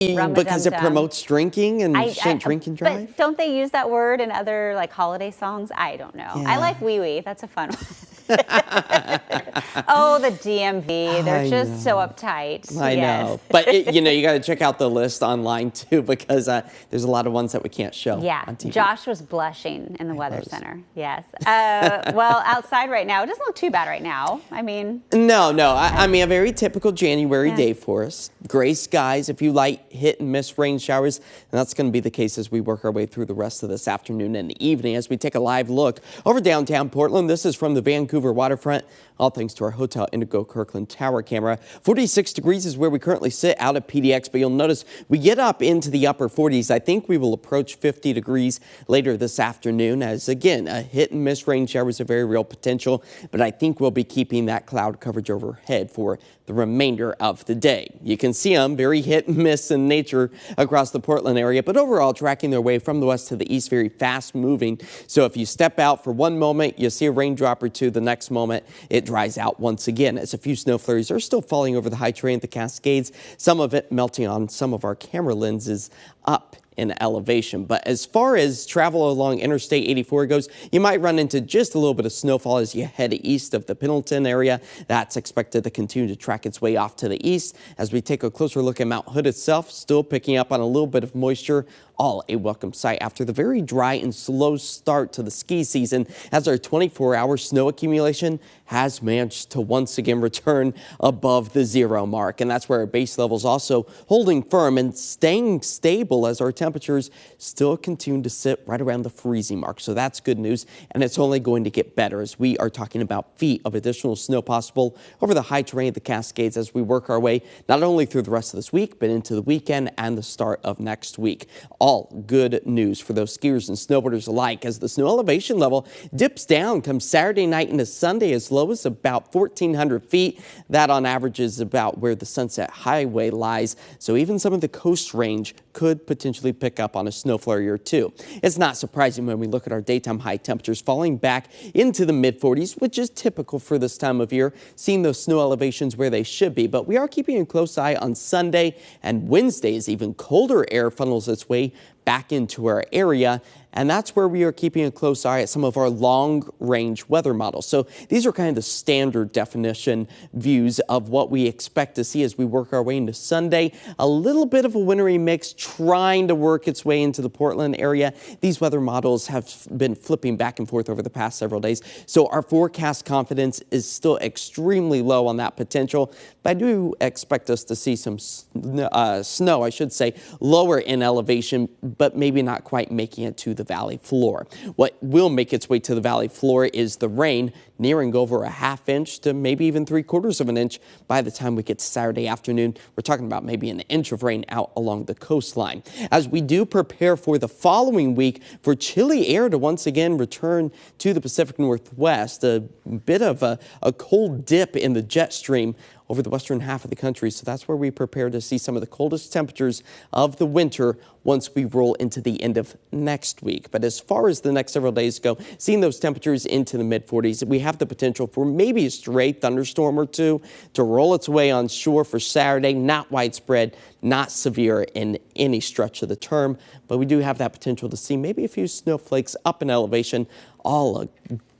Because it promotes drinking and you shouldn't drink and drive? But don't they use that word in other like holiday songs? I don't know. Yeah. I like wee wee. That's a fun one. Oh, the DMV. They're just so uptight. I know. But, you got to check out the list online, too, because there's a lot of ones that we can't show on TV. Josh was blushing in the Weather Center. Yes. Well, outside right now, it doesn't look too bad right now. I mean. No. I mean, a very typical January day for us. Gray skies, a few light hit and miss rain showers. And that's going to be the case as we work our way through the rest of this afternoon and evening as we take a live look over downtown Portland. This is from the Vancouver waterfront, all thanks to our Hotel Indigo Kirkland Tower camera. 46 degrees is where we currently sit out at PDX, but you'll notice we get up into the upper 40s. I think we will approach 50 degrees later this afternoon as, again, a hit and miss rain shower is a very real potential, but I think we'll be keeping that cloud coverage overhead for the remainder of the day. You can see them very hit and miss in nature across the Portland area, but overall tracking their way from the west to the east, very fast moving. So if you step out for one moment, you see a raindrop or two. The next moment, it dries out once again as a few snow flurries are still falling over the high terrain at the Cascades, some of it melting on some of our camera lenses up in elevation. But as far as travel along Interstate 84 goes, you might run into just a little bit of snowfall as you head east of the Pendleton area. That's expected to continue to track its way off to the east. As we take a closer look at Mount Hood itself, still picking up on a little bit of moisture. All a welcome sight after the very dry and slow start to the ski season, as our 24-hour snow accumulation has managed to once again return above the 0 mark. And that's where our base levels also holding firm and staying stable as our temperatures still continue to sit right around the freezing mark. So that's good news, and it's only going to get better as we are talking about feet of additional snow possible over the high terrain of the Cascades as we work our way not only through the rest of this week, but into the weekend and the start of next week. All good news for those skiers and snowboarders alike as the snow elevation level dips down come Saturday night into Sunday as low as about 1,400 feet. That on average is about where the Sunset Highway lies. So even some of the coast range could potentially pick up on a snow flurry or two. It's not surprising when we look at our daytime high temperatures falling back into the mid-40s, which is typical for this time of year, seeing those snow elevations where they should be. But we are keeping a close eye on Sunday and Wednesday as even colder air funnels its way back into our area. And that's where we are keeping a close eye at some of our long-range weather models. So these are kind of the standard definition views of what we expect to see as we work our way into Sunday. A little bit of a wintry mix trying to work its way into the Portland area. These weather models have been flipping back and forth over the past several days. So our forecast confidence is still extremely low on that potential. But I do expect us to see some snow, I should say, lower in elevation, but maybe not quite making it to the valley floor. What will make its way to the valley floor is the rain, nearing over a ½ inch to maybe even 3/4 of an inch by the time we get to Saturday afternoon. We're talking about maybe an inch of rain out along the coastline. As we do prepare for the following week for chilly air to once again return to the Pacific Northwest, a bit of a cold dip in the jet stream over the western half of the country. So that's where we prepare to see some of the coldest temperatures of the winter once we roll into the end of next week. But as far as the next several days go, seeing those temperatures into the mid-40s, we have the potential for maybe a stray thunderstorm or two to roll its way on shore for Saturday. Not widespread, not severe in any stretch of the term, but we do have that potential to see maybe a few snowflakes up in elevation, all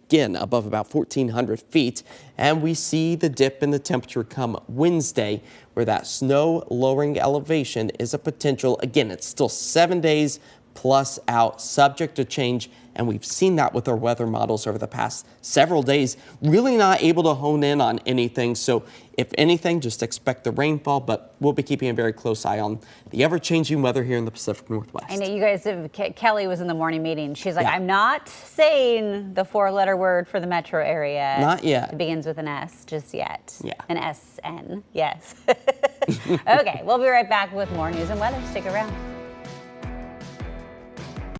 again above about 1,400 feet. And we see the dip in the temperature come Wednesday, where that snow lowering elevation is a potential. Again, it's still 7 days plus out, subject to change. And we've seen that with our weather models over the past several days, really not able to hone in on anything. So if anything, just expect the rainfall, but we'll be keeping a very close eye on the ever-changing weather here in the Pacific Northwest. I know you guys, Kelly was in the morning meeting. She's like, I'm not saying the 4-letter word for the metro area. Not yet. It begins with an S just yet. Yeah. An S-N, yes. Okay, we'll be right back with more news and weather. Stick around.